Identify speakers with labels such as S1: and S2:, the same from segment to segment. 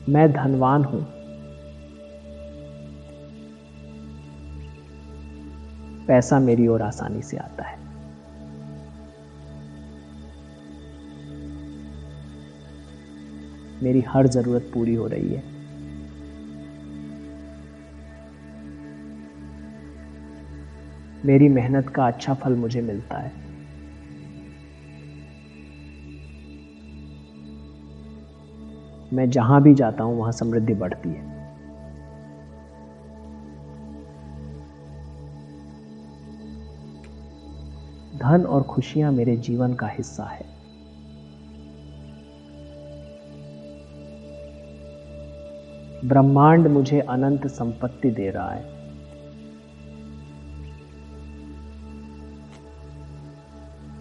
S1: मैं धनवान हूं। पैसा मेरी ओर आसानी से आता है। मेरी हर जरूरत पूरी हो रही है। मेरी मेहनत का अच्छा फल मुझे मिलता है। मैं जहां भी जाता हूं वहां समृद्धि बढ़ती है। धन और खुशियां मेरे जीवन का हिस्सा है। ब्रह्मांड मुझे अनंत संपत्ति दे रहा है।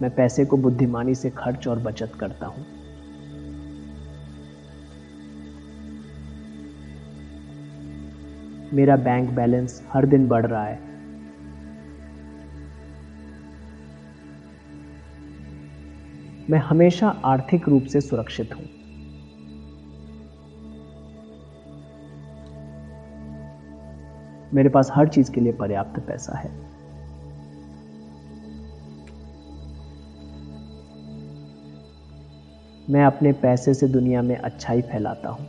S1: मैं पैसे को बुद्धिमानी से खर्च और बचत करता हूं। मेरा बैंक बैलेंस हर दिन बढ़ रहा है। मैं हमेशा आर्थिक रूप से सुरक्षित हूं। मेरे पास हर चीज के लिए पर्याप्त पैसा है। मैं अपने पैसे से दुनिया में अच्छाई फैलाता हूं।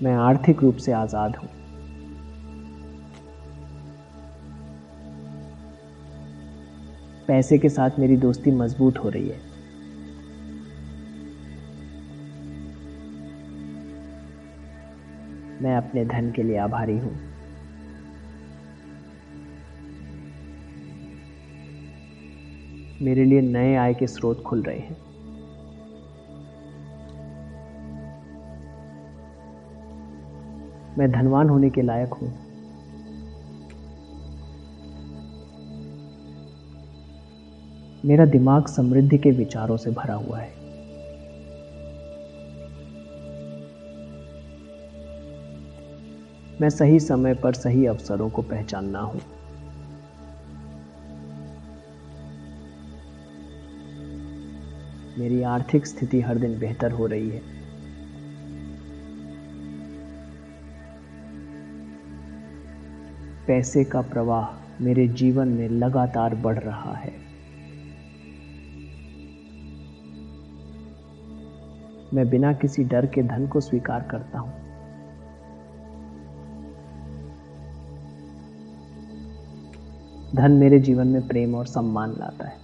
S1: मैं आर्थिक रूप से आजाद हूं। पैसे के साथ मेरी दोस्ती मजबूत हो रही है। मैं अपने धन के लिए आभारी हूं। मेरे लिए नए आय के स्रोत खुल रहे हैं। मैं धनवान होने के लायक हूं। मेरा दिमाग समृद्धि के विचारों से भरा हुआ है। मैं सही समय पर सही अवसरों को पहचानना हूं। मेरी आर्थिक स्थिति हर दिन बेहतर हो रही है। पैसे का प्रवाह मेरे जीवन में लगातार बढ़ रहा है। मैं बिना किसी डर के धन को स्वीकार करता हूं। धन मेरे जीवन में प्रेम और सम्मान लाता है।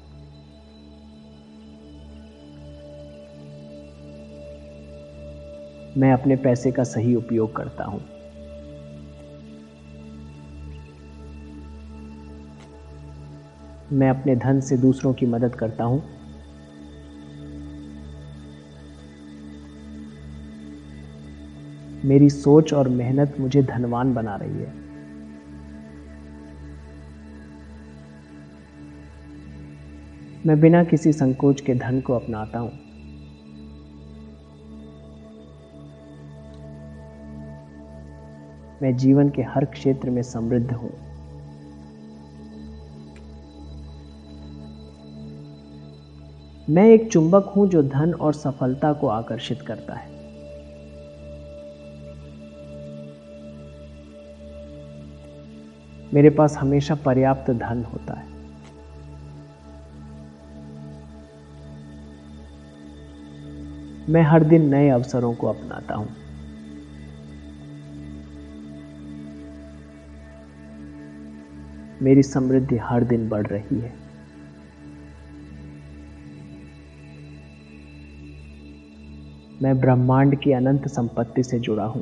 S1: मैं अपने पैसे का सही उपयोग करता हूं। मैं अपने धन से दूसरों की मदद करता हूं। मेरी सोच और मेहनत मुझे धनवान बना रही है। मैं बिना किसी संकोच के धन को अपनाता हूं। मैं जीवन के हर क्षेत्र में समृद्ध हूं। मैं एक चुंबक हूं जो धन और सफलता को आकर्षित करता है। मेरे पास हमेशा पर्याप्त धन होता है। मैं हर दिन नए अवसरों को अपनाता हूं। मेरी समृद्धि हर दिन बढ़ रही है। मैं ब्रह्मांड की अनंत संपत्ति से जुड़ा हूं।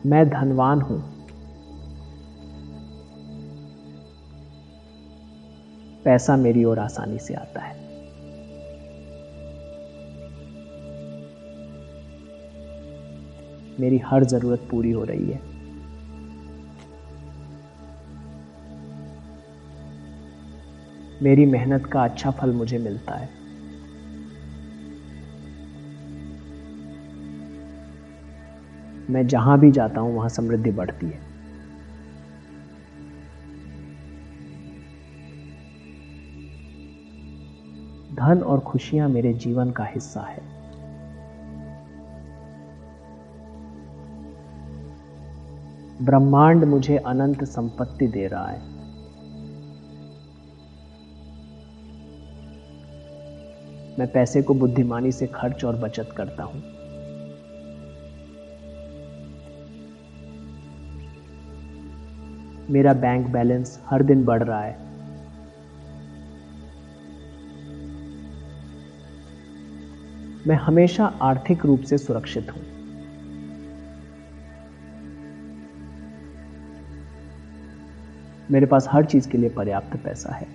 S1: मैं धनवान हूं। पैसा मेरी ओर आसानी से आता है। मेरी हर जरूरत पूरी हो रही है। मेरी मेहनत का अच्छा फल मुझे मिलता है। मैं जहां भी जाता हूं वहां समृद्धि बढ़ती है। धन और खुशियां मेरे जीवन का हिस्सा है। ब्रह्मांड मुझे अनंत संपत्ति दे रहा है। मैं पैसे को बुद्धिमानी से खर्च और बचत करता हूं। मेरा बैंक बैलेंस हर दिन बढ़ रहा है। मैं हमेशा आर्थिक रूप से सुरक्षित हूं। मेरे पास हर चीज के लिए पर्याप्त पैसा है।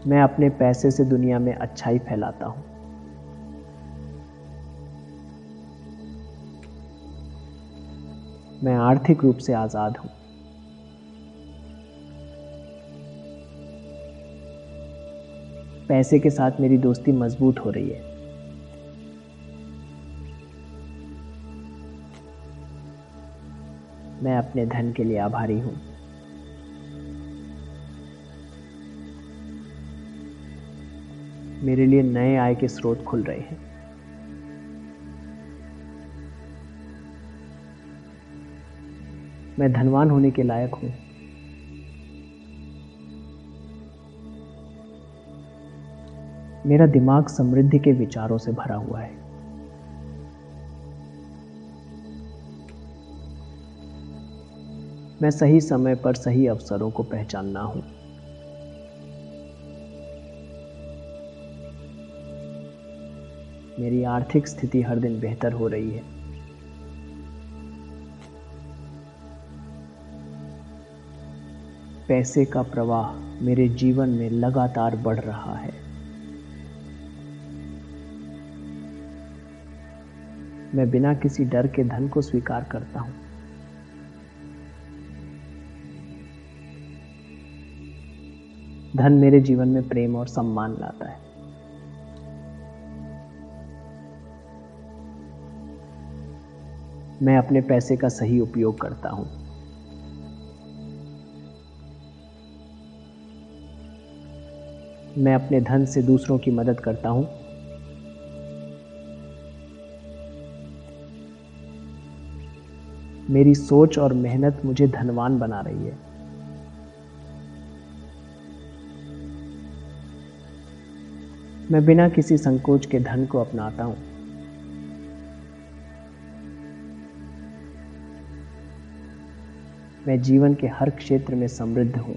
S1: मैं अपने पैसे से दुनिया में अच्छाई फैलाता हूं। मैं आर्थिक रूप से आजाद हूं। पैसे के साथ मेरी दोस्ती मजबूत हो रही है। मैं अपने धन के लिए आभारी हूं। मेरे लिए नए आय के स्रोत खुल रहे हैं। मैं धनवान होने के लायक हूं। मेरा दिमाग समृद्धि के विचारों से भरा हुआ है। मैं सही समय पर सही अवसरों को पहचानना हूं। मेरी आर्थिक स्थिति हर दिन बेहतर हो रही है। पैसे का प्रवाह मेरे जीवन में लगातार बढ़ रहा है। मैं बिना किसी डर के धन को स्वीकार करता हूं। धन मेरे जीवन में प्रेम और सम्मान लाता है। मैं अपने पैसे का सही उपयोग करता हूं। मैं अपने धन से दूसरों की मदद करता हूं। मेरी सोच और मेहनत मुझे धनवान बना रही है। मैं बिना किसी संकोच के धन को अपनाता हूं। मैं जीवन के हर क्षेत्र में समृद्ध हूं।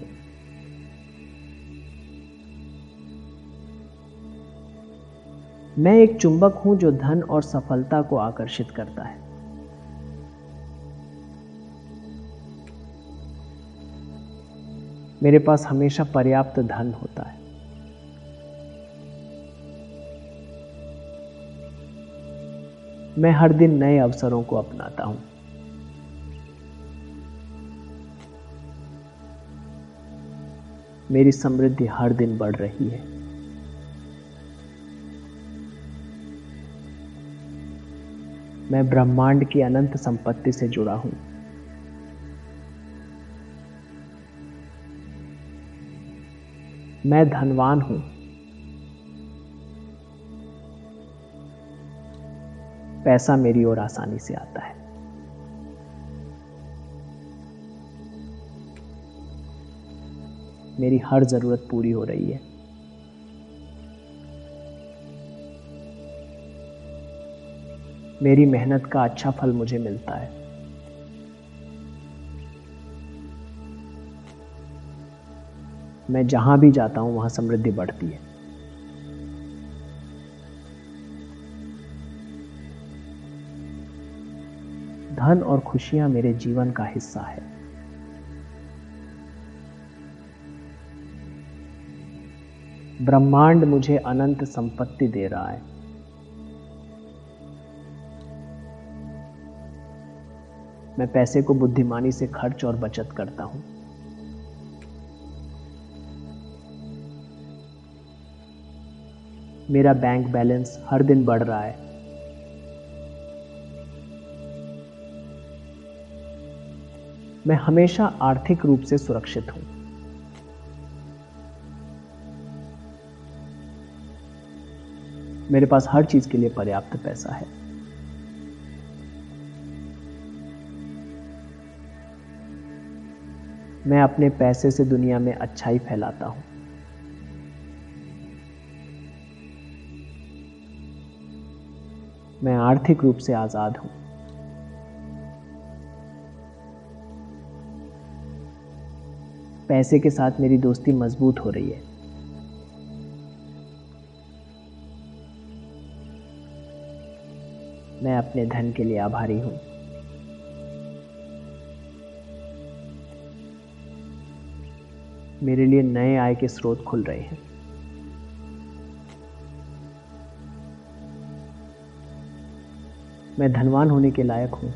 S1: मैं एक चुंबक हूं जो धन और सफलता को आकर्षित करता है। मेरे पास हमेशा पर्याप्त धन होता है। मैं हर दिन नए अवसरों को अपनाता हूं। मेरी समृद्धि हर दिन बढ़ रही है। मैं ब्रह्मांड की अनंत संपत्ति से जुड़ा हूं। मैं धनवान हूं। पैसा मेरी ओर आसानी से आता है। मेरी हर जरूरत पूरी हो रही है। मेरी मेहनत का अच्छा फल मुझे मिलता है। मैं जहां भी जाता हूं वहां समृद्धि बढ़ती है। धन और खुशियां मेरे जीवन का हिस्सा है। ब्रह्मांड मुझे अनंत संपत्ति दे रहा है। मैं पैसे को बुद्धिमानी से खर्च और बचत करता हूं। मेरा बैंक बैलेंस हर दिन बढ़ रहा है। मैं हमेशा आर्थिक रूप से सुरक्षित हूँ। मेरे पास हर चीज के लिए पर्याप्त पैसा है। मैं अपने पैसे से दुनिया में अच्छाई फैलाता हूँ। मैं आर्थिक रूप से आजाद हूँ। पैसे के साथ मेरी दोस्ती मजबूत हो रही है। मैं अपने धन के लिए आभारी हूँ। मेरे लिए नए आय के स्रोत खुल रहे हैं। मैं धनवान होने के लायक हूँ।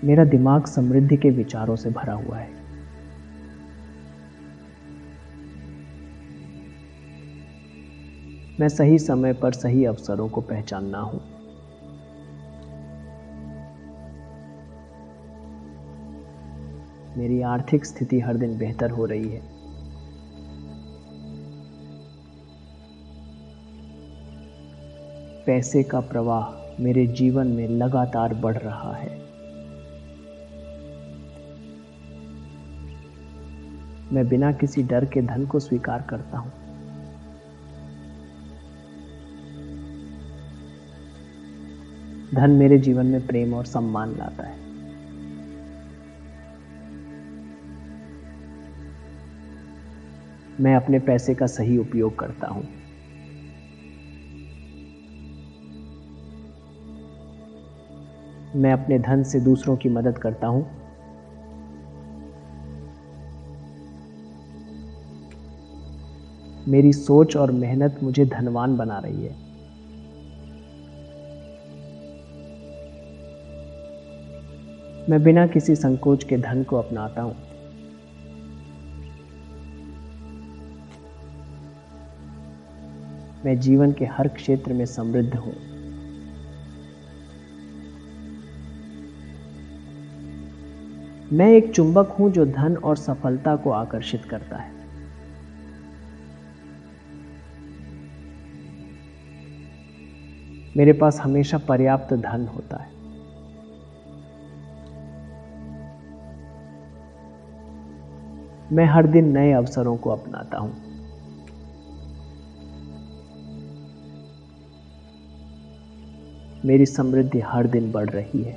S1: मेरा दिमाग समृद्धि के विचारों से भरा हुआ है। मैं सही समय पर सही अवसरों को पहचानना हूँ। मेरी आर्थिक स्थिति हर दिन बेहतर हो रही है। पैसे का प्रवाह मेरे जीवन में लगातार बढ़ रहा है। मैं बिना किसी डर के धन को स्वीकार करता हूँ। धन मेरे जीवन में प्रेम और सम्मान लाता है। मैं अपने पैसे का सही उपयोग करता हूँ। मैं अपने धन से दूसरों की मदद करता हूँ। मेरी सोच और मेहनत मुझे धनवान बना रही है। मैं बिना किसी संकोच के धन को अपनाता हूँ। मैं जीवन के हर क्षेत्र में समृद्ध हूँ। मैं एक चुंबक हूँ जो धन और सफलता को आकर्षित करता है। मेरे पास हमेशा पर्याप्त धन होता है। मैं हर दिन नए अवसरों को अपनाता हूँ। मेरी समृद्धि हर दिन बढ़ रही है।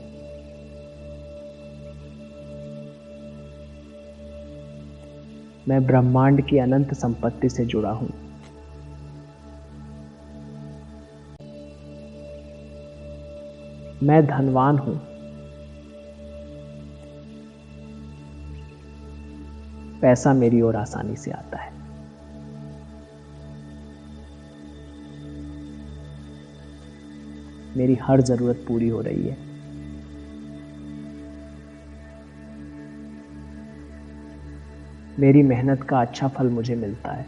S1: मैं ब्रह्मांड की अनंत संपत्ति से जुड़ा हूं। मैं धनवान हूं। पैसा मेरी ओर आसानी से आता है। मेरी हर जरूरत पूरी हो रही है। मेरी मेहनत का अच्छा फल मुझे मिलता है।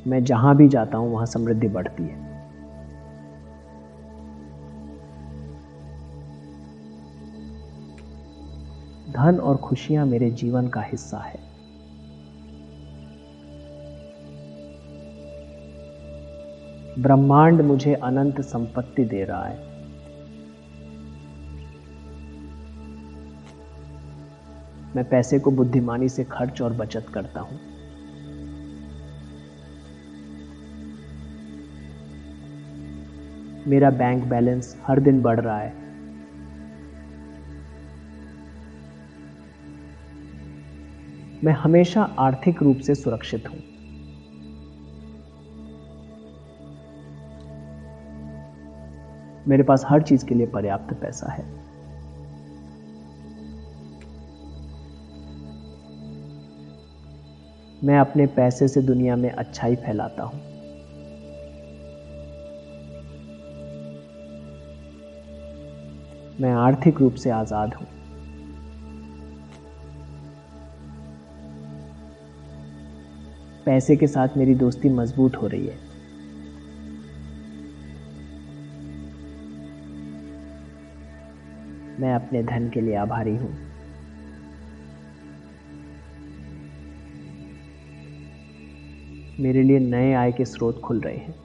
S1: मैं जहां भी जाता हूं वहां समृद्धि बढ़ती है। धन और खुशियां मेरे जीवन का हिस्सा है। ब्रह्मांड मुझे अनंत संपत्ति दे रहा है। मैं पैसे को बुद्धिमानी से खर्च और बचत करता हूं। मेरा बैंक बैलेंस हर दिन बढ़ रहा है। मैं हमेशा आर्थिक रूप से सुरक्षित हूं। मेरे पास हर चीज के लिए पर्याप्त पैसा है। मैं अपने पैसे से दुनिया में अच्छाई फैलाता हूं। मैं आर्थिक रूप से आजाद हूं। पैसे के साथ मेरी दोस्ती मजबूत हो रही है। मैं अपने धन के लिए आभारी हूँ। मेरे लिए नए आय के स्रोत खुल रहे हैं।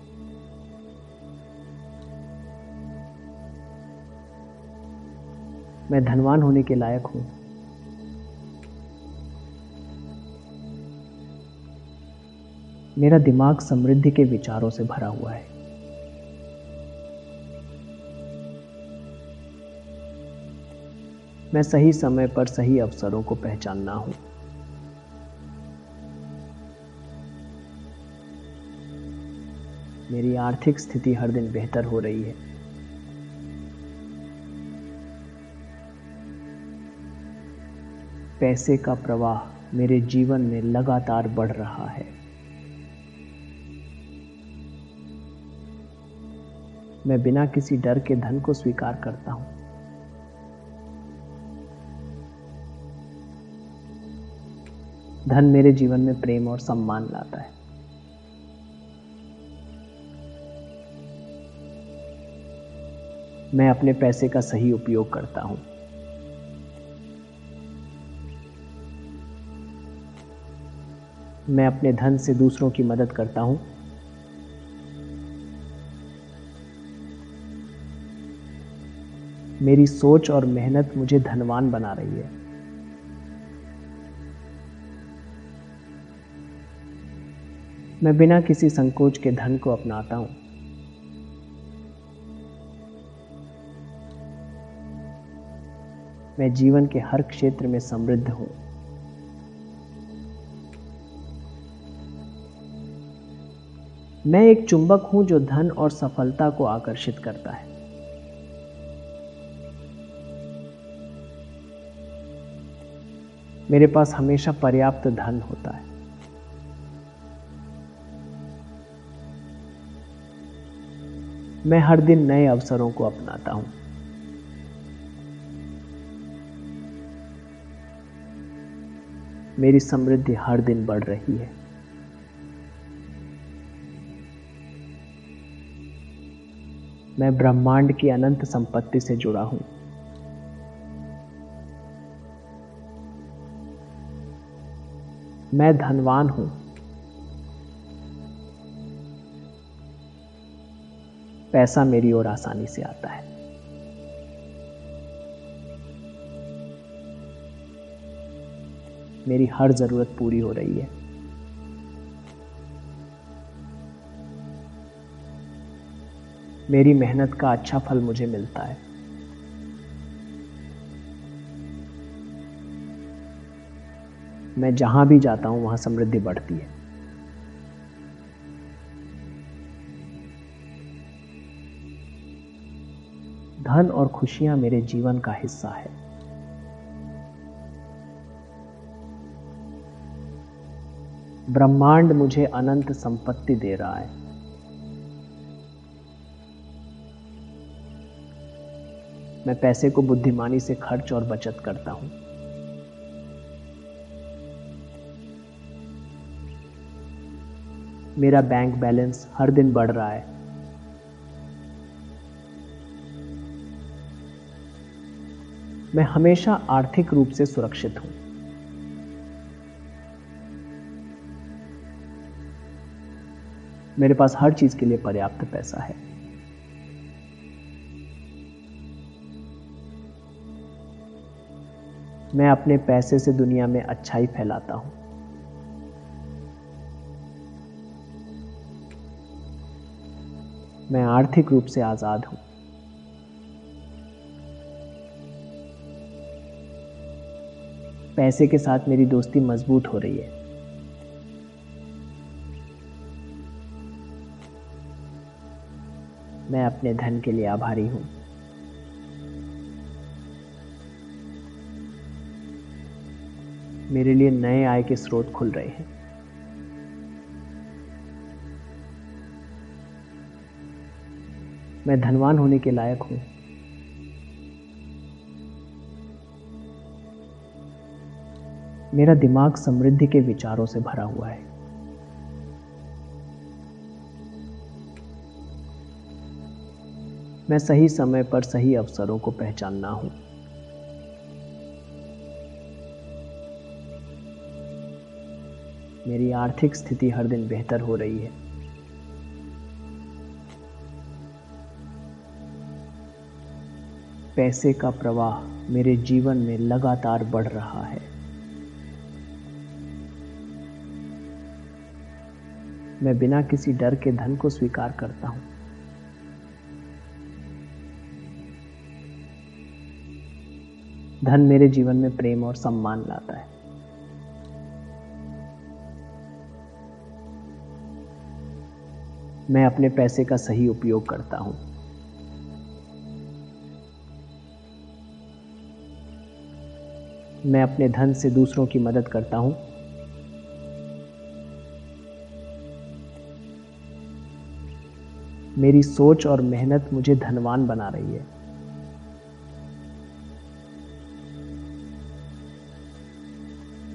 S1: मैं धनवान होने के लायक हूँ। मेरा दिमाग समृद्धि के विचारों से भरा हुआ है। मैं सही समय पर सही अवसरों को पहचानना हूँ। मेरी आर्थिक स्थिति हर दिन बेहतर हो रही है। पैसे का प्रवाह मेरे जीवन में लगातार बढ़ रहा है। मैं बिना किसी डर के धन को स्वीकार करता हूँ। धन मेरे जीवन में प्रेम और सम्मान लाता है। मैं अपने पैसे का सही उपयोग करता हूँ। मैं अपने धन से दूसरों की मदद करता हूँ। मेरी सोच और मेहनत मुझे धनवान बना रही है। मैं बिना किसी संकोच के धन को अपनाता हूँ। मैं जीवन के हर क्षेत्र में समृद्ध हूँ। मैं एक चुंबक हूँ जो धन और सफलता को आकर्षित करता है। मेरे पास हमेशा पर्याप्त धन होता है। मैं हर दिन नए अवसरों को अपनाता हूँ। मेरी समृद्धि हर दिन बढ़ रही है। मैं ब्रह्मांड की अनंत संपत्ति से जुड़ा हूँ। मैं धनवान हूँ। पैसा मेरी ओर आसानी से आता है। मेरी हर जरूरत पूरी हो रही है। मेरी मेहनत का अच्छा फल मुझे मिलता है। मैं जहां भी जाता हूं वहां समृद्धि बढ़ती है। धन और खुशियां मेरे जीवन का हिस्सा है। ब्रह्मांड मुझे अनंत संपत्ति दे रहा है। मैं पैसे को बुद्धिमानी से खर्च और बचत करता हूं। मेरा बैंक बैलेंस हर दिन बढ़ रहा है। मैं हमेशा आर्थिक रूप से सुरक्षित हूं। मेरे पास हर चीज के लिए पर्याप्त पैसा है। मैं अपने पैसे से दुनिया में अच्छाई फैलाता हूं। मैं आर्थिक रूप से आजाद हूं। पैसे के साथ मेरी दोस्ती मजबूत हो रही है। मैं अपने धन के लिए आभारी हूं। मेरे लिए नए आय के स्रोत खुल रहे हैं। मैं धनवान होने के लायक हूं। मेरा दिमाग समृद्धि के विचारों से भरा हुआ है। मैं सही समय पर सही अवसरों को पहचानना हूँ। मेरी आर्थिक स्थिति हर दिन बेहतर हो रही है। पैसे का प्रवाह मेरे जीवन में लगातार बढ़ रहा है। मैं बिना किसी डर के धन को स्वीकार करता हूँ। धन मेरे जीवन में प्रेम और सम्मान लाता है। मैं अपने पैसे का सही उपयोग करता हूँ। मैं अपने धन से दूसरों की मदद करता हूँ। मेरी सोच और मेहनत मुझे धनवान बना रही है।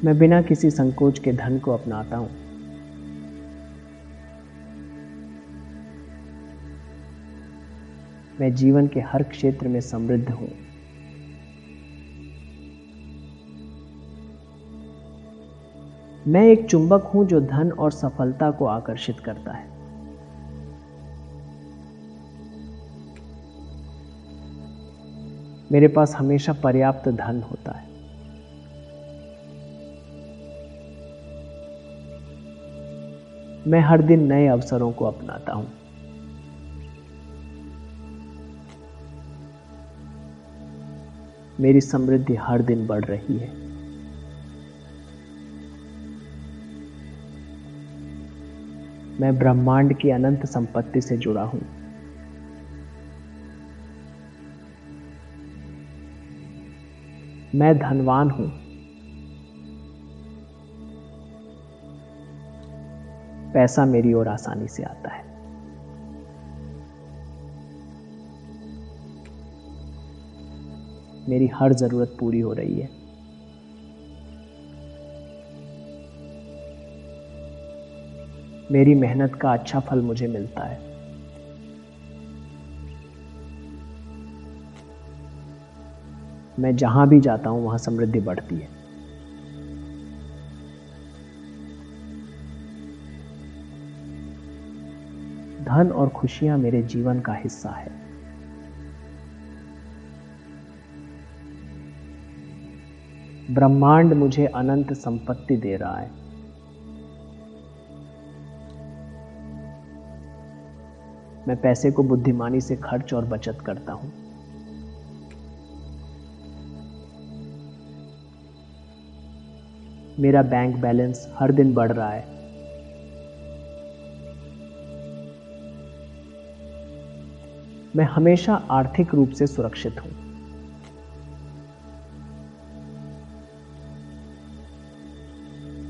S1: मैं बिना किसी संकोच के धन को अपनाता हूँ। मैं जीवन के हर क्षेत्र में समृद्ध हूँ। मैं एक चुंबक हूँ जो धन और सफलता को आकर्षित करता है। मेरे पास हमेशा पर्याप्त धन होता है। मैं हर दिन नए अवसरों को अपनाता हूँ। मेरी समृद्धि हर दिन बढ़ रही है। मैं ब्रह्मांड की अनंत संपत्ति से जुड़ा हूँ। मैं धनवान हूँ। पैसा मेरी ओर आसानी से आता है। मेरी हर जरूरत पूरी हो रही है। मेरी मेहनत का अच्छा फल मुझे मिलता है। मैं जहां भी जाता हूं वहां समृद्धि बढ़ती है। धन और खुशियां मेरे जीवन का हिस्सा है। ब्रह्मांड मुझे अनंत संपत्ति दे रहा है। मैं पैसे को बुद्धिमानी से खर्च और बचत करता हूं। मेरा बैंक बैलेंस हर दिन बढ़ रहा है। मैं हमेशा आर्थिक रूप से सुरक्षित हूं।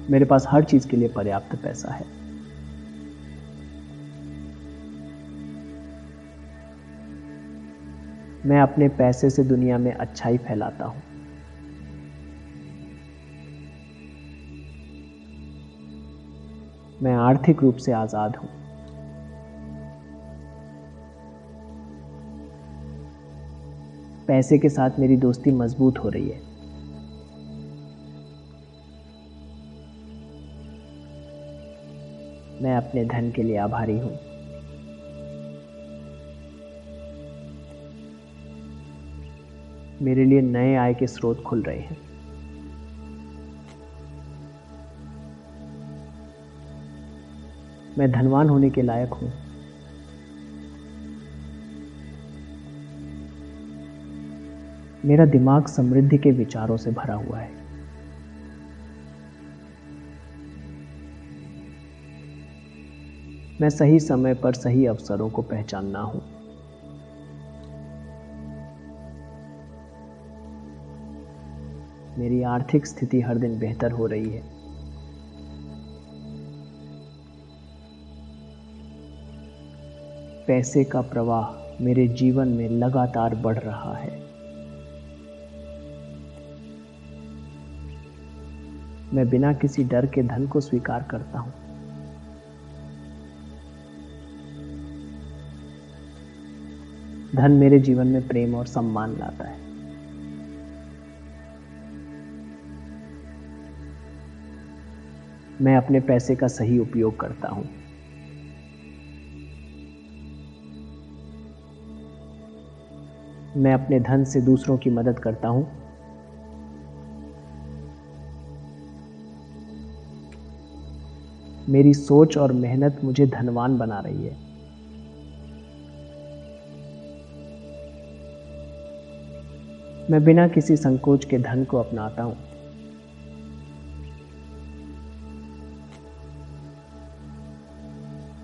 S1: मेरे पास हर चीज के लिए पर्याप्त पैसा है। मैं अपने पैसे से दुनिया में अच्छाई फैलाता हूं। मैं आर्थिक रूप से आजाद हूं। पैसे के साथ मेरी दोस्ती मजबूत हो रही है। मैं अपने धन के लिए आभारी हूं। मेरे लिए नए आय के स्रोत खुल रहे हैं। मैं धनवान होने के लायक हूं। मेरा दिमाग समृद्धि के विचारों से भरा हुआ है। मैं सही समय पर सही अवसरों को पहचानना हूं। मेरी आर्थिक स्थिति हर दिन बेहतर हो रही है। पैसे का प्रवाह मेरे जीवन में लगातार बढ़ रहा है। मैं बिना किसी डर के धन को स्वीकार करता हूं। धन मेरे जीवन में प्रेम और सम्मान लाता है। मैं अपने पैसे का सही उपयोग करता हूँ। मैं अपने धन से दूसरों की मदद करता हूँ। मेरी सोच और मेहनत मुझे धनवान बना रही है। मैं बिना किसी संकोच के धन को अपनाता हूँ।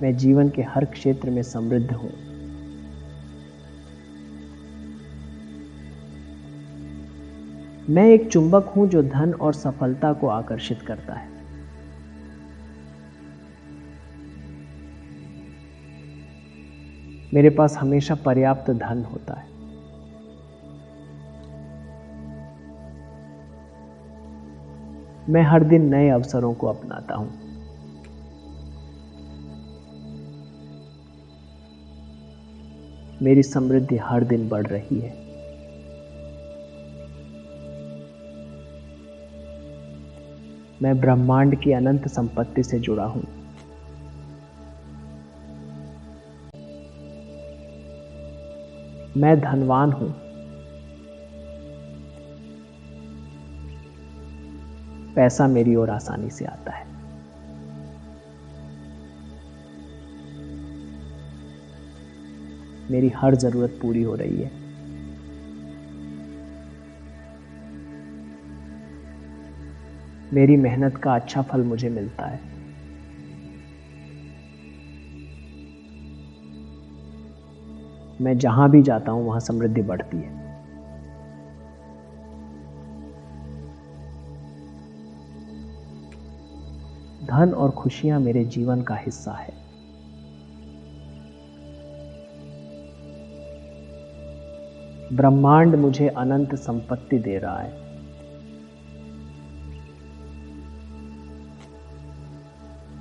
S1: मैं जीवन के हर क्षेत्र में समृद्ध हूँ। मैं एक चुंबक हूँ जो धन और सफलता को आकर्षित करता है। मेरे पास हमेशा पर्याप्त धन होता है। मैं हर दिन नए अवसरों को अपनाता हूँ। मेरी समृद्धि हर दिन बढ़ रही है। मैं ब्रह्मांड की अनंत संपत्ति से जुड़ा हूँ। मैं धनवान हूँ। पैसा मेरी ओर आसानी से आता है। मेरी हर जरूरत पूरी हो रही है। मेरी मेहनत का अच्छा फल मुझे मिलता है। मैं जहां भी जाता हूं वहां समृद्धि बढ़ती है। धन और खुशियां मेरे जीवन का हिस्सा है। ब्रह्मांड मुझे अनंत संपत्ति दे रहा है।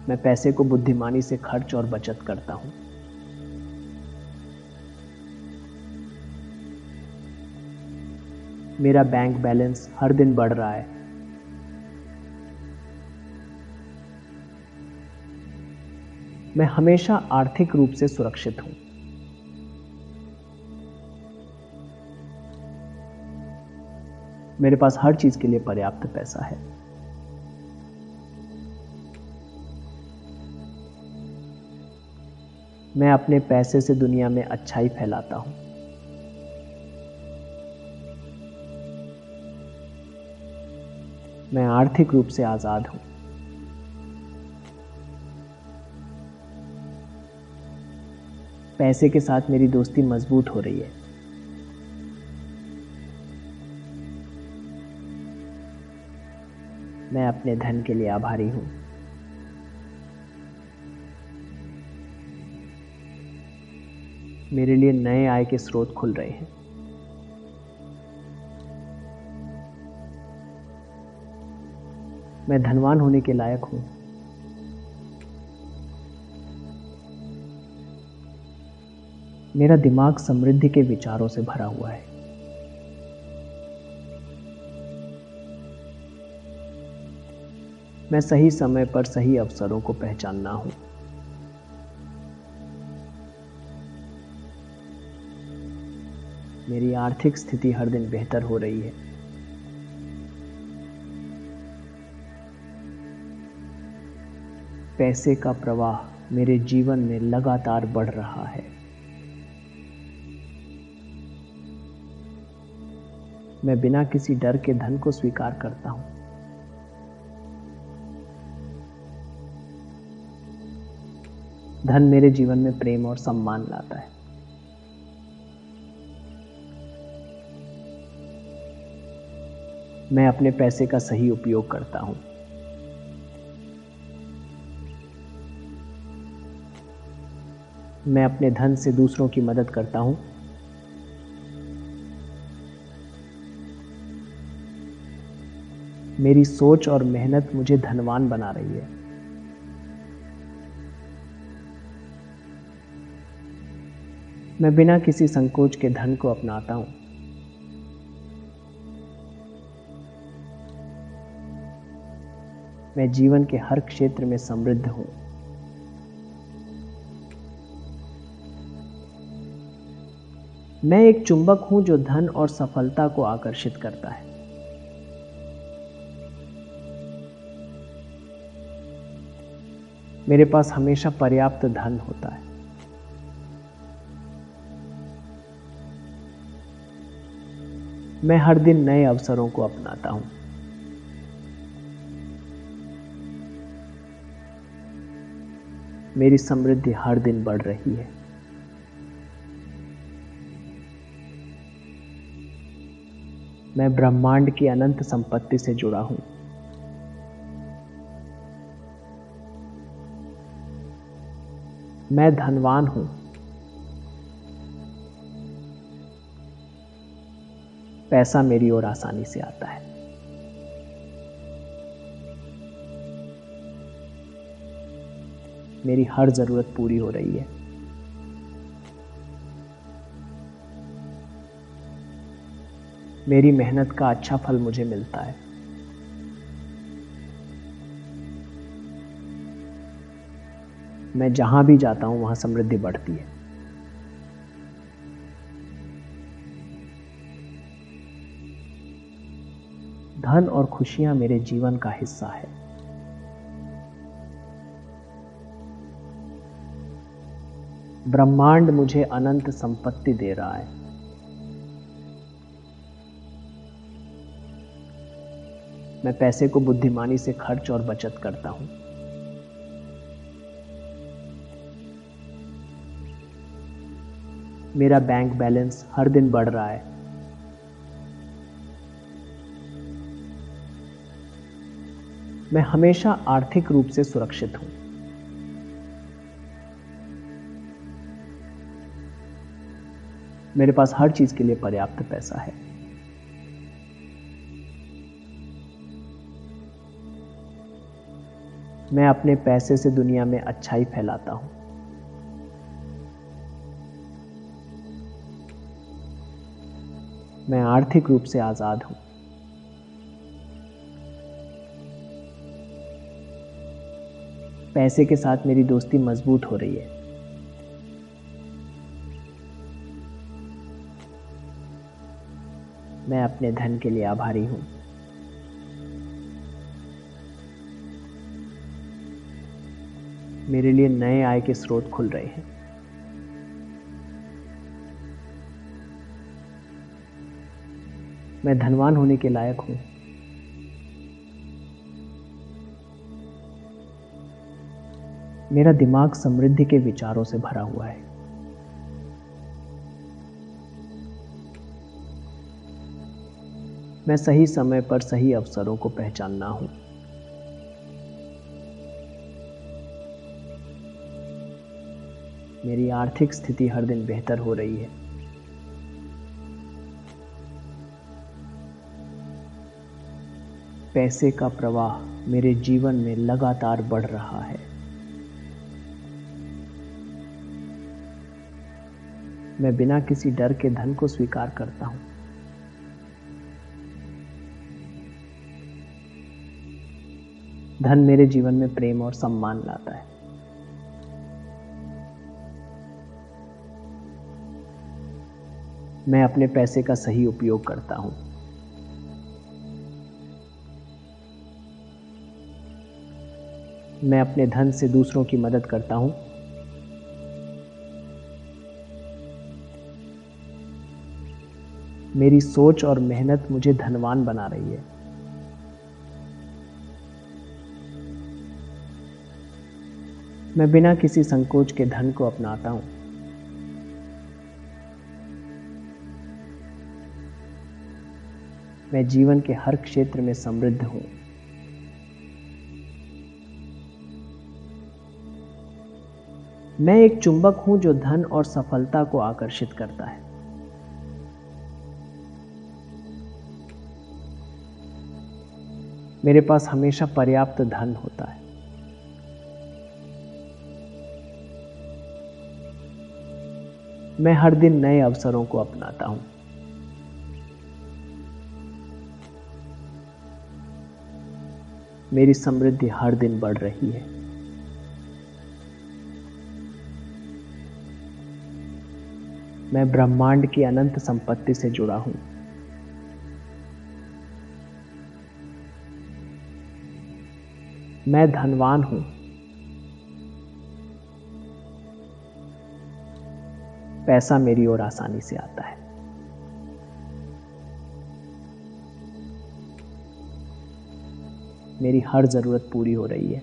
S1: मैं पैसे को बुद्धिमानी से खर्च और बचत करता हूं। मेरा बैंक बैलेंस हर दिन बढ़ रहा है। मैं हमेशा आर्थिक रूप से सुरक्षित हूं। मेरे पास हर चीज के लिए पर्याप्त पैसा है। मैं अपने पैसे से दुनिया में अच्छाई फैलाता हूं। मैं आर्थिक रूप से आजाद हूं। पैसे के साथ मेरी दोस्ती मजबूत हो रही है। मैं अपने धन के लिए आभारी हूं। मेरे लिए नए आय के स्रोत खुल रहे हैं। मैं धनवान होने के लायक हूं। मेरा दिमाग समृद्धि के विचारों से भरा हुआ है। मैं सही समय पर सही अवसरों को पहचानना हूं। मेरी आर्थिक स्थिति हर दिन बेहतर हो रही है। पैसे का प्रवाह मेरे जीवन में लगातार बढ़ रहा है। मैं बिना किसी डर के धन को स्वीकार करता हूं। धन मेरे जीवन में प्रेम और सम्मान लाता है। मैं अपने पैसे का सही उपयोग करता हूं। मैं अपने धन से दूसरों की मदद करता हूं। मेरी सोच और मेहनत मुझे धनवान बना रही है। मैं बिना किसी संकोच के धन को अपनाता हूँ। मैं जीवन के हर क्षेत्र में समृद्ध हूँ। मैं एक चुंबक हूँ जो धन और सफलता को आकर्षित करता है। मेरे पास हमेशा पर्याप्त धन होता है। मैं हर दिन नए अवसरों को अपनाता हूँ। मेरी समृद्धि हर दिन बढ़ रही है। मैं ब्रह्मांड की अनंत संपत्ति से जुड़ा हूँ। मैं धनवान हूँ। पैसा मेरी ओर आसानी से आता है। मेरी हर जरूरत पूरी हो रही है। मेरी मेहनत का अच्छा फल मुझे मिलता है। मैं जहां भी जाता हूं वहां समृद्धि बढ़ती है। धन और खुशियां मेरे जीवन का हिस्सा है। ब्रह्मांड मुझे अनंत संपत्ति दे रहा है। मैं पैसे को बुद्धिमानी से खर्च और बचत करता हूं। मेरा बैंक बैलेंस हर दिन बढ़ रहा है। मैं हमेशा आर्थिक रूप से सुरक्षित हूं। मेरे पास हर चीज के लिए पर्याप्त पैसा है। मैं अपने पैसे से दुनिया में अच्छाई फैलाता हूं। मैं आर्थिक रूप से आजाद हूं। पैसे के साथ मेरी दोस्ती मजबूत हो रही है। मैं अपने धन के लिए आभारी हूं। मेरे लिए नए आय के स्रोत खुल रहे हैं। मैं धनवान होने के लायक हूं। मेरा दिमाग समृद्धि के विचारों से भरा हुआ है। मैं सही समय पर सही अवसरों को पहचानना हूं। मेरी आर्थिक स्थिति हर दिन बेहतर हो रही है। पैसे का प्रवाह मेरे जीवन में लगातार बढ़ रहा है। मैं बिना किसी डर के धन को स्वीकार करता हूं। धन मेरे जीवन में प्रेम और सम्मान लाता है। मैं अपने पैसे का सही उपयोग करता हूं। मैं अपने धन से दूसरों की मदद करता हूं। मेरी सोच और मेहनत मुझे धनवान बना रही है। मैं बिना किसी संकोच के धन को अपनाता हूं। मैं जीवन के हर क्षेत्र में समृद्ध हूं। मैं एक चुंबक हूं जो धन और सफलता को आकर्षित करता है। मेरे पास हमेशा पर्याप्त धन होता है। मैं हर दिन नए अवसरों को अपनाता हूँ। मेरी समृद्धि हर दिन बढ़ रही है। मैं ब्रह्मांड की अनंत संपत्ति से जुड़ा हूँ। मैं धनवान हूँ। पैसा मेरी ओर आसानी से आता है। मेरी हर जरूरत पूरी हो रही है।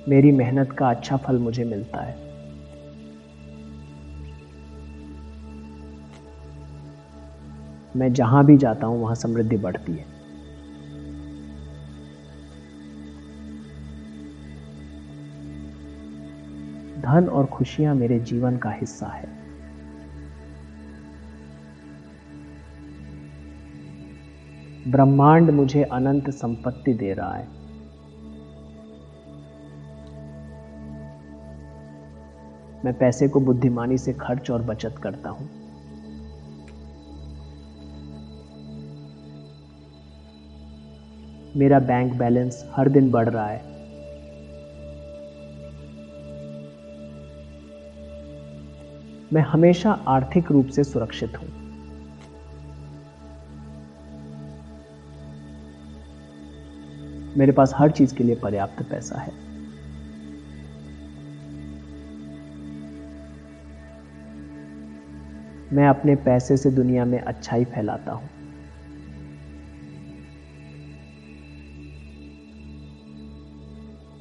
S1: मेरी मेहनत का अच्छा फल मुझे मिलता है। मैं जहां भी जाता हूं वहां समृद्धि बढ़ती है। धन और खुशियां मेरे जीवन का हिस्सा है। ब्रह्मांड मुझे अनंत संपत्ति दे रहा है। मैं पैसे को बुद्धिमानी से खर्च और बचत करता हूं। मेरा बैंक बैलेंस हर दिन बढ़ रहा है। मैं हमेशा आर्थिक रूप से सुरक्षित हूं। मेरे पास हर चीज के लिए पर्याप्त पैसा है। मैं अपने पैसे से दुनिया में अच्छाई फैलाता हूं।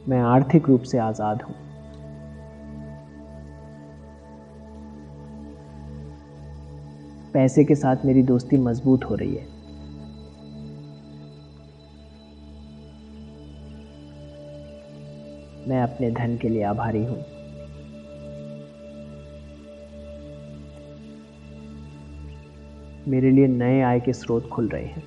S1: मैं आर्थिक रूप से आजाद हूं। पैसे के साथ मेरी दोस्ती मजबूत हो रही है। मैं अपने धन के लिए आभारी हूं। मेरे लिए नए आय के स्रोत खुल रहे हैं।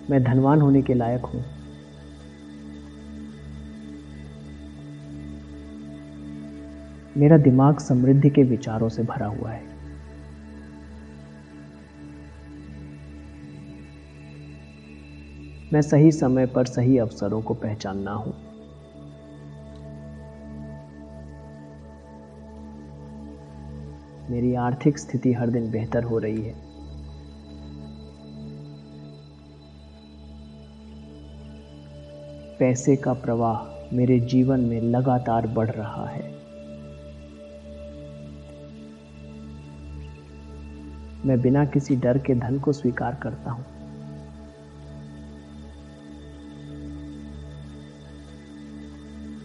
S1: मैं धनवान होने के लायक हूं। मेरा दिमाग समृद्धि के विचारों से भरा हुआ है। मैं सही समय पर सही अवसरों को पहचानना हूं। मेरी आर्थिक स्थिति हर दिन बेहतर हो रही है। पैसे का प्रवाह मेरे जीवन में लगातार बढ़ रहा है। मैं बिना किसी डर के धन को स्वीकार करता हूं।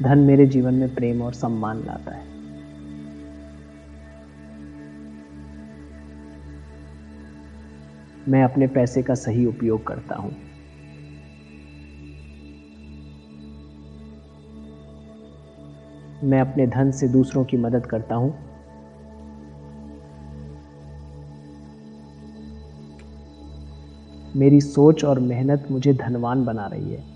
S1: धन मेरे जीवन में प्रेम और सम्मान लाता है। मैं अपने पैसे का सही उपयोग करता हूं। मैं अपने धन से दूसरों की मदद करता हूं। मेरी सोच और मेहनत मुझे धनवान बना रही है।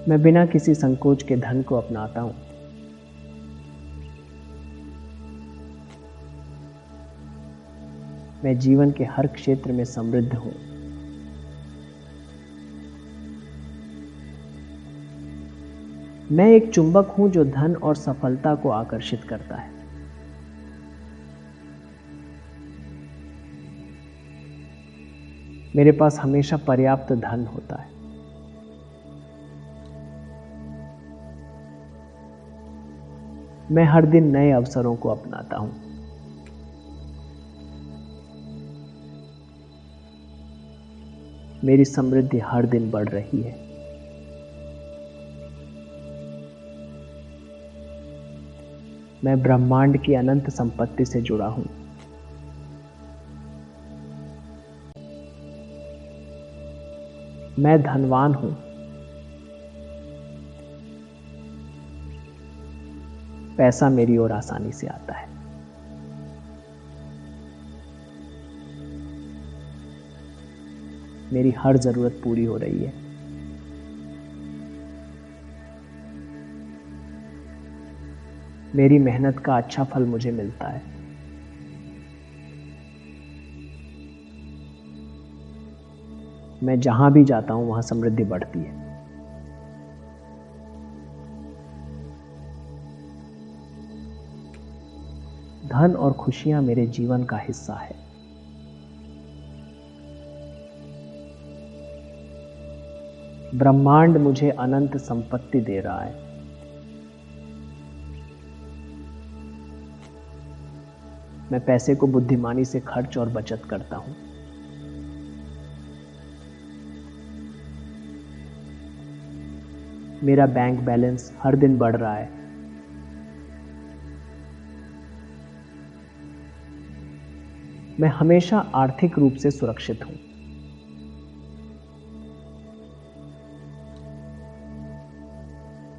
S1: मैं बिना किसी संकोच के धन को अपनाता हूं। मैं जीवन के हर क्षेत्र में समृद्ध हूं। मैं एक चुंबक हूं जो धन और सफलता को आकर्षित करता है। मेरे पास हमेशा पर्याप्त धन होता है। मैं हर दिन नए अवसरों को अपनाता हूं। मेरी समृद्धि हर दिन बढ़ रही है। मैं ब्रह्मांड की अनंत संपत्ति से जुड़ा हूं। मैं धनवान हूं। पैसा मेरी ओर आसानी से आता है। मेरी हर ज़रूरत पूरी हो रही है। मेरी मेहनत का अच्छा फल मुझे मिलता है। मैं जहाँ भी जाता हूँ वहाँ समृद्धि बढ़ती है। धन और खुशियाँ मेरे जीवन का हिस्सा है। ब्रह्मांड मुझे अनंत संपत्ति दे रहा है। मैं पैसे को बुद्धिमानी से खर्च और बचत करता हूँ। मेरा बैंक बैलेंस हर दिन बढ़ रहा है। मैं हमेशा आर्थिक रूप से सुरक्षित हूँ।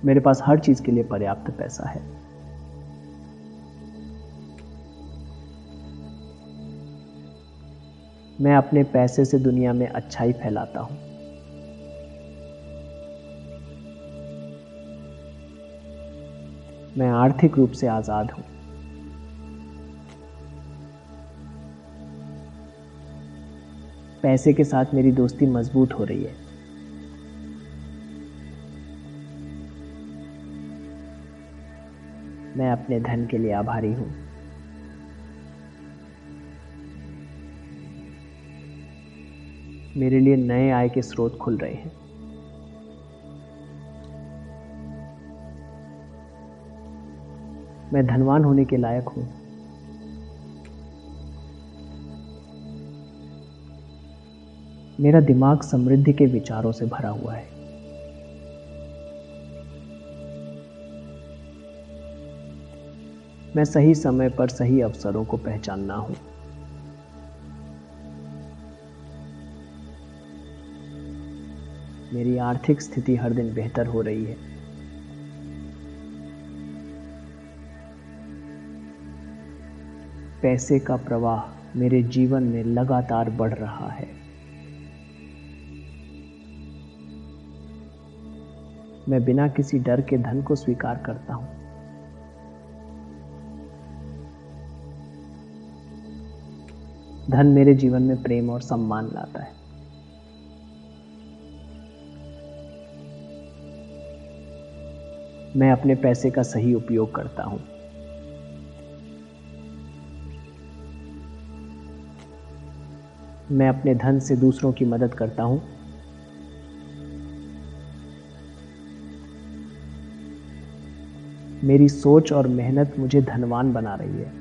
S1: मेरे पास हर चीज के लिए पर्याप्त पैसा है। मैं अपने पैसे से दुनिया में अच्छाई फैलाता हूँ। मैं आर्थिक रूप से आजाद हूँ। पैसे के साथ मेरी दोस्ती मजबूत हो रही है। मैं अपने धन के लिए आभारी हूँ। मेरे लिए नए आय के स्रोत खुल रहे हैं। मैं धनवान होने के लायक हूँ। मेरा दिमाग समृद्धि के विचारों से भरा हुआ है। मैं सही समय पर सही अवसरों को पहचानना हूँ। मेरी आर्थिक स्थिति हर दिन बेहतर हो रही है। पैसे का प्रवाह मेरे जीवन में लगातार बढ़ रहा है। मैं बिना किसी डर के धन को स्वीकार करता हूँ। धन मेरे जीवन में प्रेम और सम्मान लाता है। मैं अपने पैसे का सही उपयोग करता हूँ। मैं अपने धन से दूसरों की मदद करता हूँ। मेरी सोच और मेहनत मुझे धनवान बना रही है।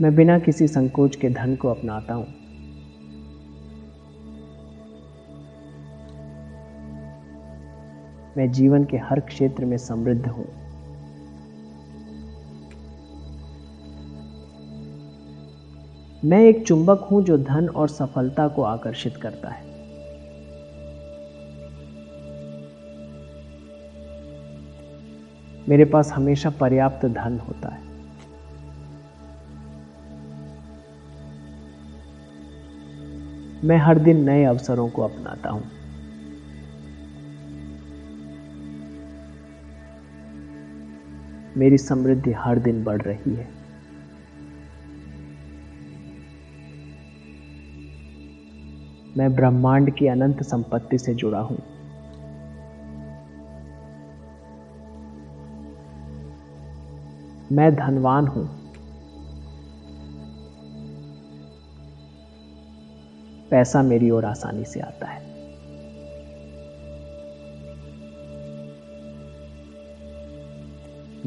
S1: मैं बिना किसी संकोच के धन को अपनाता हूँ। मैं जीवन के हर क्षेत्र में समृद्ध हूँ। मैं एक चुंबक हूँ जो धन और सफलता को आकर्षित करता है। मेरे पास हमेशा पर्याप्त धन होता है। मैं हर दिन नए अवसरों को अपनाता हूँ। मेरी समृद्धि हर दिन बढ़ रही है। मैं ब्रह्मांड की अनंत संपत्ति से जुड़ा हूँ। मैं धनवान हूँ। पैसा मेरी ओर आसानी से आता है।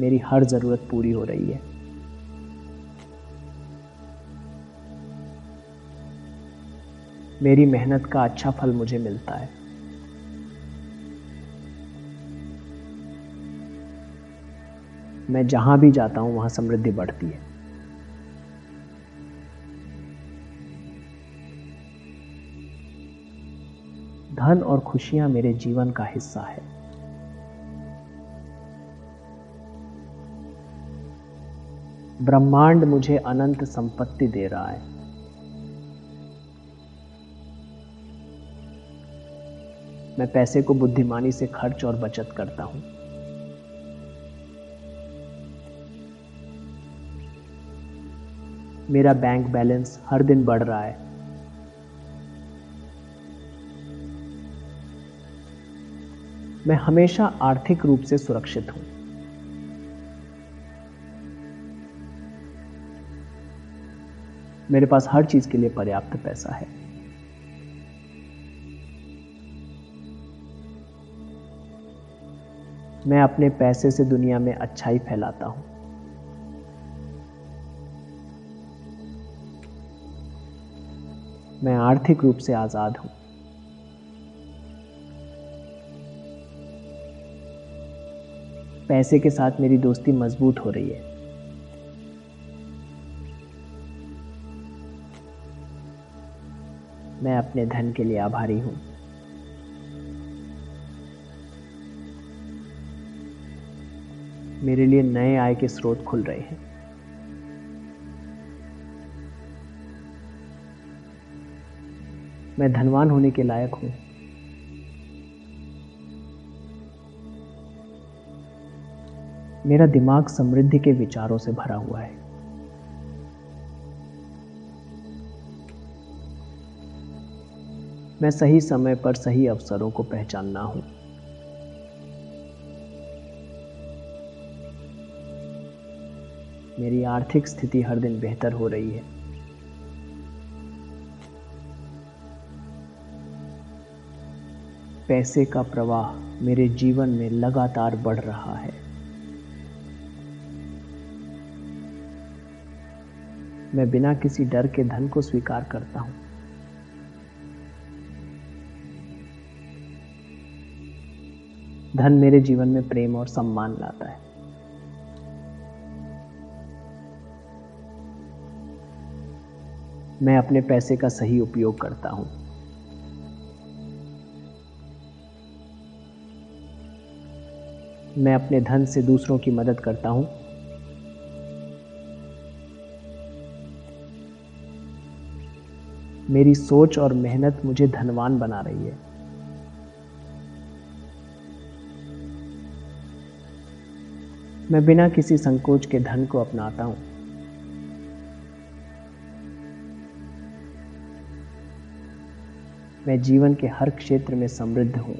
S1: मेरी हर जरूरत पूरी हो रही है। मेरी मेहनत का अच्छा फल मुझे मिलता है। मैं जहां भी जाता हूं वहां समृद्धि बढ़ती है। धन और खुशियां मेरे जीवन का हिस्सा है। ब्रह्मांड मुझे अनंत संपत्ति दे रहा है। मैं पैसे को बुद्धिमानी से खर्च और बचत करता हूं। मेरा बैंक बैलेंस हर दिन बढ़ रहा है। मैं हमेशा आर्थिक रूप से सुरक्षित हूं। मेरे पास हर चीज के लिए पर्याप्त पैसा है। मैं अपने पैसे से दुनिया में अच्छाई फैलाता हूं। मैं आर्थिक रूप से आजाद हूं। पैसे के साथ मेरी दोस्ती मजबूत हो रही है। मैं अपने धन के लिए आभारी हूं। मेरे लिए नए आय के स्रोत खुल रहे हैं। मैं धनवान होने के लायक हूं। मेरा दिमाग समृद्धि के विचारों से भरा हुआ है। मैं सही समय पर सही अवसरों को पहचानना हूं। मेरी आर्थिक स्थिति हर दिन बेहतर हो रही है। पैसे का प्रवाह मेरे जीवन में लगातार बढ़ रहा है। मैं बिना किसी डर के धन को स्वीकार करता हूं। धन मेरे जीवन में प्रेम और सम्मान लाता है। मैं अपने पैसे का सही उपयोग करता हूं। मैं अपने धन से दूसरों की मदद करता हूं। मेरी सोच और मेहनत मुझे धनवान बना रही है। मैं बिना किसी संकोच के धन को अपनाता हूं। मैं जीवन के हर क्षेत्र में समृद्ध हूं।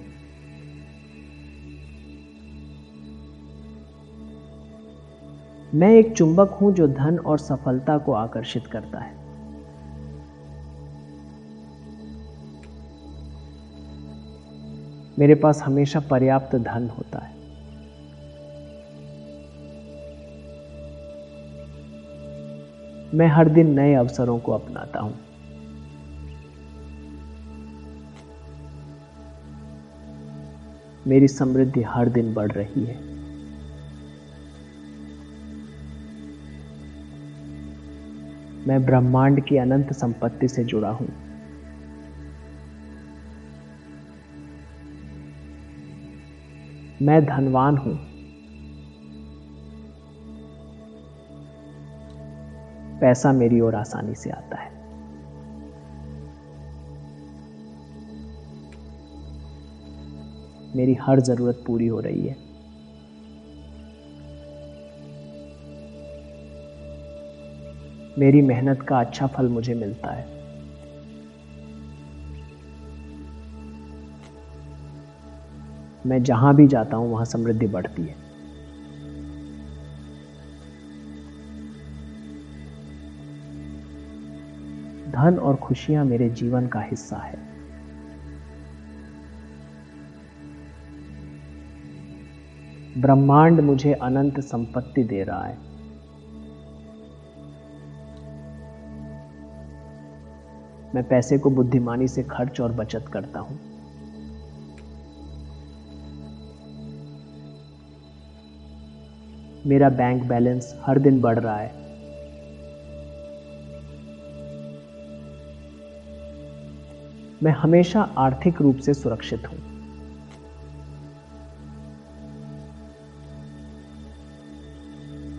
S1: मैं एक चुंबक हूं जो धन और सफलता को आकर्षित करता है। मेरे पास हमेशा पर्याप्त धन होता है। मैं हर दिन नए अवसरों को अपनाता हूं। मेरी समृद्धि हर दिन बढ़ रही है। मैं ब्रह्मांड की अनंत संपत्ति से जुड़ा हूं। मैं धनवान हूं। पैसा मेरी ओर आसानी से आता है। मेरी हर जरूरत पूरी हो रही है। मेरी मेहनत का अच्छा फल मुझे मिलता है। मैं जहां भी जाता हूं वहां समृद्धि बढ़ती है। धन और खुशियां मेरे जीवन का हिस्सा है। ब्रह्मांड मुझे अनंत संपत्ति दे रहा है। मैं पैसे को बुद्धिमानी से खर्च और बचत करता हूं। मेरा बैंक बैलेंस हर दिन बढ़ रहा है। मैं हमेशा आर्थिक रूप से सुरक्षित हूं।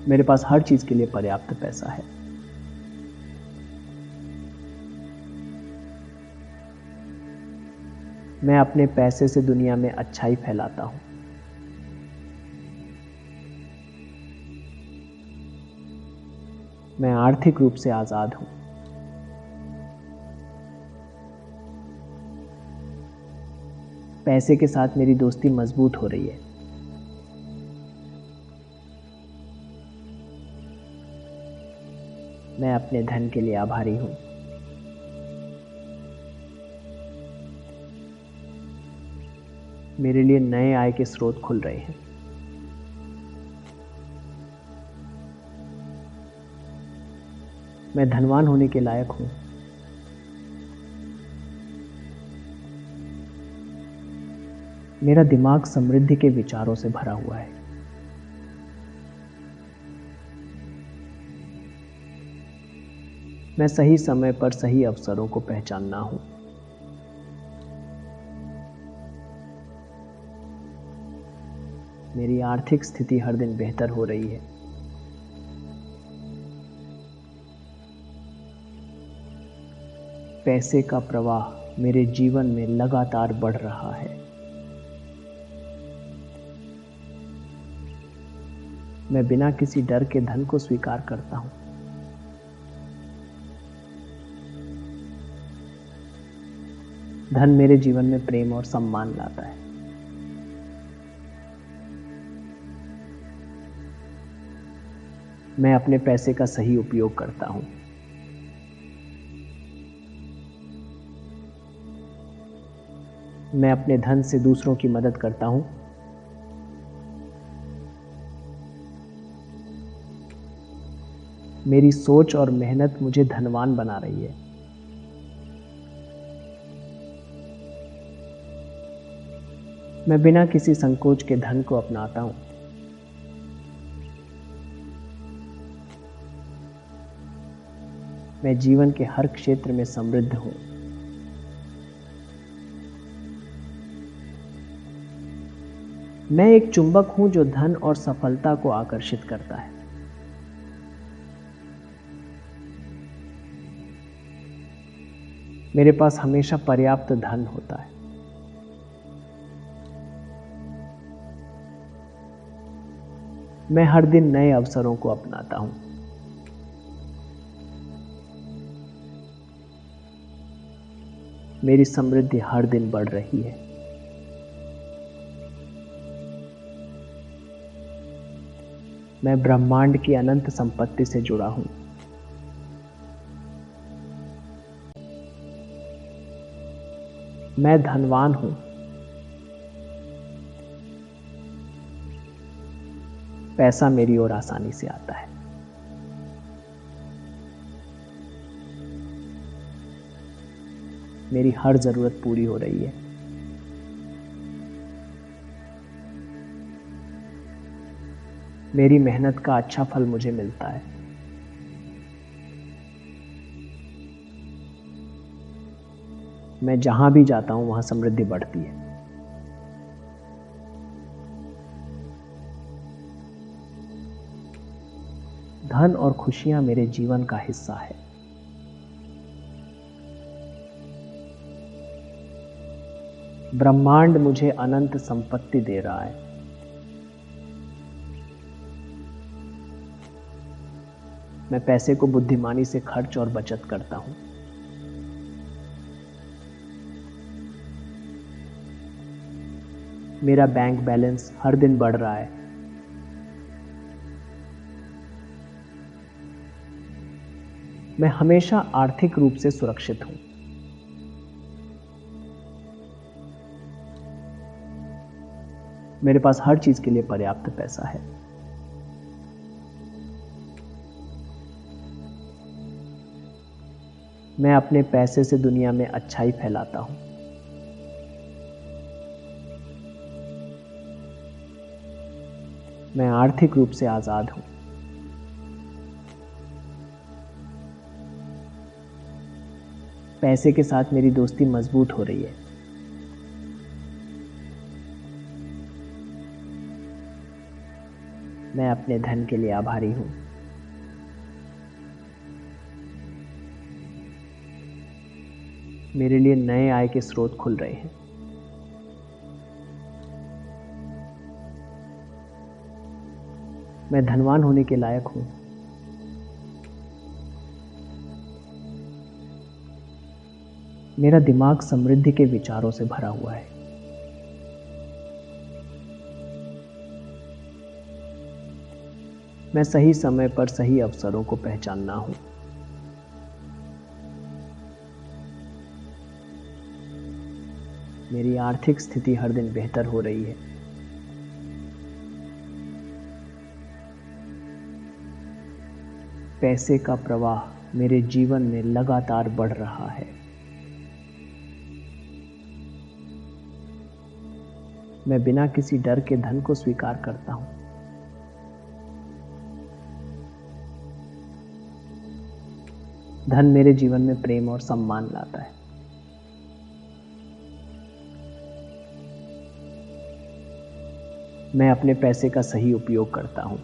S1: मेरे पास हर चीज के लिए पर्याप्त पैसा है। मैं अपने पैसे से दुनिया में अच्छाई फैलाता हूँ। मैं आर्थिक रूप से आजाद हूँ। पैसे के साथ मेरी दोस्ती मजबूत हो रही है। मैं अपने धन के लिए आभारी हूँ। मेरे लिए नए आय के स्रोत खुल रहे हैं। मैं धनवान होने के लायक हूँ। मेरा दिमाग समृद्धि के विचारों से भरा हुआ है। मैं सही समय पर सही अवसरों को पहचानना हूँ। मेरी आर्थिक स्थिति हर दिन बेहतर हो रही है। पैसे का प्रवाह मेरे जीवन में लगातार बढ़ रहा है। मैं बिना किसी डर के धन को स्वीकार करता हूं। धन मेरे जीवन में प्रेम और सम्मान लाता है। मैं अपने पैसे का सही उपयोग करता हूं। मैं अपने धन से दूसरों की मदद करता हूं। मेरी सोच और मेहनत मुझे धनवान बना रही है। मैं बिना किसी संकोच के धन को अपनाता हूं। मैं जीवन के हर क्षेत्र में समृद्ध हूं। मैं एक चुंबक हूं जो धन और सफलता को आकर्षित करता है। मेरे पास हमेशा पर्याप्त धन होता है। मैं हर दिन नए अवसरों को अपनाता हूं। मेरी समृद्धि हर दिन बढ़ रही है। मैं ब्रह्मांड की अनंत संपत्ति से जुड़ा हूं। मैं धनवान हूं। पैसा मेरी ओर आसानी से आता है। मेरी हर जरूरत पूरी हो रही है। मेरी मेहनत का अच्छा फल मुझे मिलता है। मैं जहां भी जाता हूं वहां समृद्धि बढ़ती है। धन और खुशियां मेरे जीवन का हिस्सा है। ब्रह्मांड मुझे अनंत संपत्ति दे रहा है। मैं पैसे को बुद्धिमानी से खर्च और बचत करता हूं। मेरा बैंक बैलेंस हर दिन बढ़ रहा है। मैं हमेशा आर्थिक रूप से सुरक्षित हूं। मेरे पास हर चीज के लिए पर्याप्त पैसा है। मैं अपने पैसे से दुनिया में अच्छाई फैलाता हूं। मैं आर्थिक रूप से आजाद हूं। पैसे के साथ मेरी दोस्ती मजबूत हो रही है। मैं अपने धन के लिए आभारी हूँ। मेरे लिए नए आय के स्रोत खुल रहे हैं। मैं धनवान होने के लायक हूँ। मेरा दिमाग समृद्धि के विचारों से भरा हुआ है। मैं सही समय पर सही अवसरों को पहचानना हूँ। मेरी आर्थिक स्थिति हर दिन बेहतर हो रही है। पैसे का प्रवाह मेरे जीवन में लगातार बढ़ रहा है। मैं बिना किसी डर के धन को स्वीकार करता हूँ। धन मेरे जीवन में प्रेम और सम्मान लाता है। मैं अपने पैसे का सही उपयोग करता हूँ।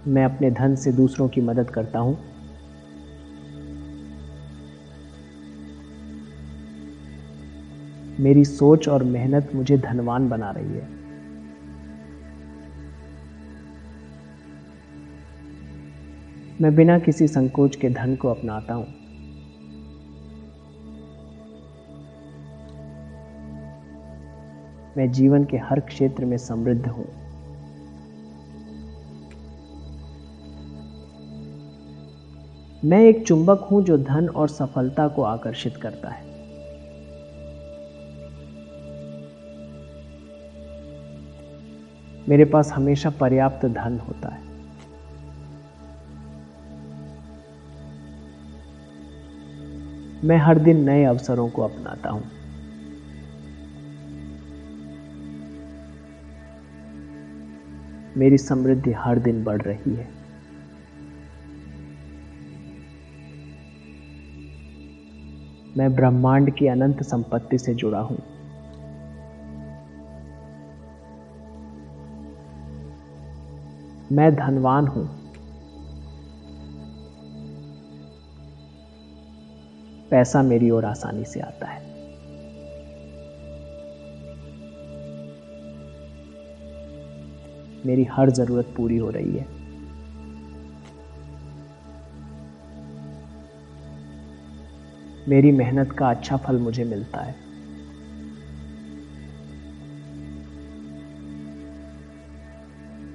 S1: मैं अपने धन से दूसरों की मदद करता हूँ। मेरी सोच और मेहनत मुझे धनवान बना रही है। मैं बिना किसी संकोच के धन को अपनाता हूँ। मैं जीवन के हर क्षेत्र में समृद्ध हूँ। मैं एक चुंबक हूँ जो धन और सफलता को आकर्षित करता है। मेरे पास हमेशा पर्याप्त धन होता है। मैं हर दिन नए अवसरों को अपनाता हूँ। मेरी समृद्धि हर दिन बढ़ रही है। मैं ब्रह्मांड की अनंत संपत्ति से जुड़ा हूँ। मैं धनवान हूँ। पैसा मेरी ओर आसानी से आता है। मेरी हर जरूरत पूरी हो रही है। मेरी मेहनत का अच्छा फल मुझे मिलता है।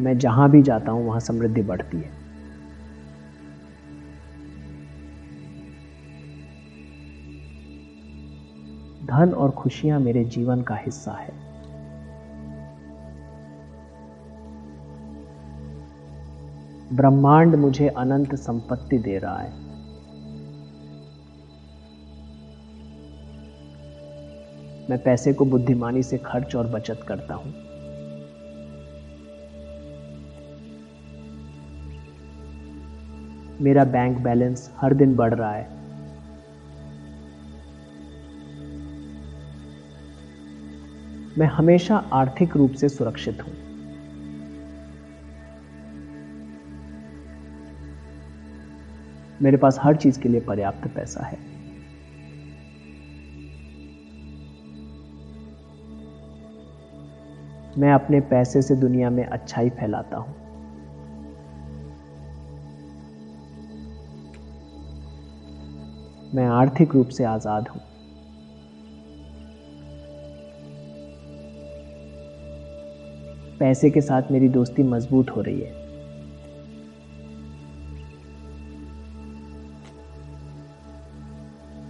S1: मैं जहां भी जाता हूं वहां समृद्धि बढ़ती है। धन और खुशियां मेरे जीवन का हिस्सा है। ब्रह्मांड मुझे अनंत संपत्ति दे रहा है। मैं पैसे को बुद्धिमानी से खर्च और बचत करता हूं। मेरा बैंक बैलेंस हर दिन बढ़ रहा है। मैं हमेशा आर्थिक रूप से सुरक्षित हूं। मेरे पास हर चीज के लिए पर्याप्त पैसा है। मैं अपने पैसे से दुनिया में अच्छाई फैलाता हूं। मैं आर्थिक रूप से आजाद हूं। पैसे के साथ मेरी दोस्ती मजबूत हो रही है।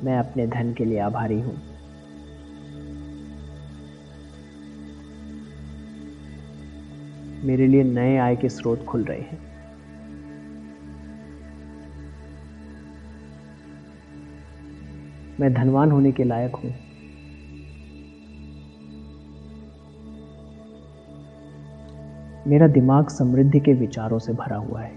S1: मैं अपने धन के लिए आभारी हूं। मेरे लिए नए आय के स्रोत खुल रहे हैं। मैं धनवान होने के लायक हूं। मेरा दिमाग समृद्धि के विचारों से भरा हुआ है।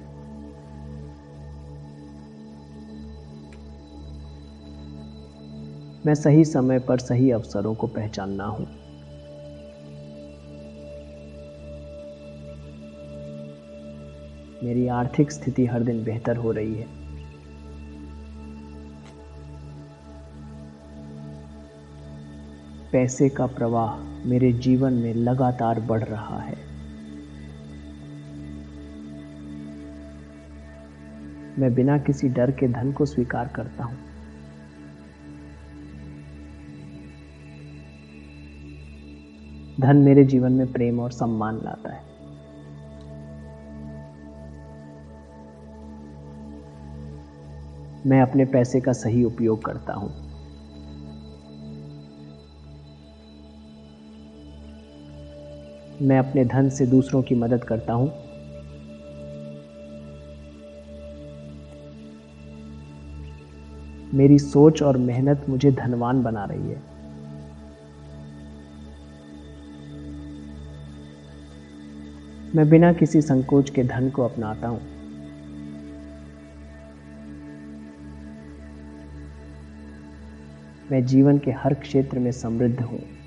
S1: मैं सही समय पर सही अवसरों को पहचानना हूं। मेरी आर्थिक स्थिति हर दिन बेहतर हो रही है। पैसे का प्रवाह मेरे जीवन में लगातार बढ़ रहा है। मैं बिना किसी डर के धन को स्वीकार करता हूँ। धन मेरे जीवन में प्रेम और सम्मान लाता है। मैं अपने पैसे का सही उपयोग करता हूँ। मैं अपने धन से दूसरों की मदद करता हूँ। मेरी सोच और मेहनत मुझे धनवान बना रही है। मैं बिना किसी संकोच के धन को अपनाता हूँ। मैं जीवन के हर क्षेत्र में समृद्ध हूँ।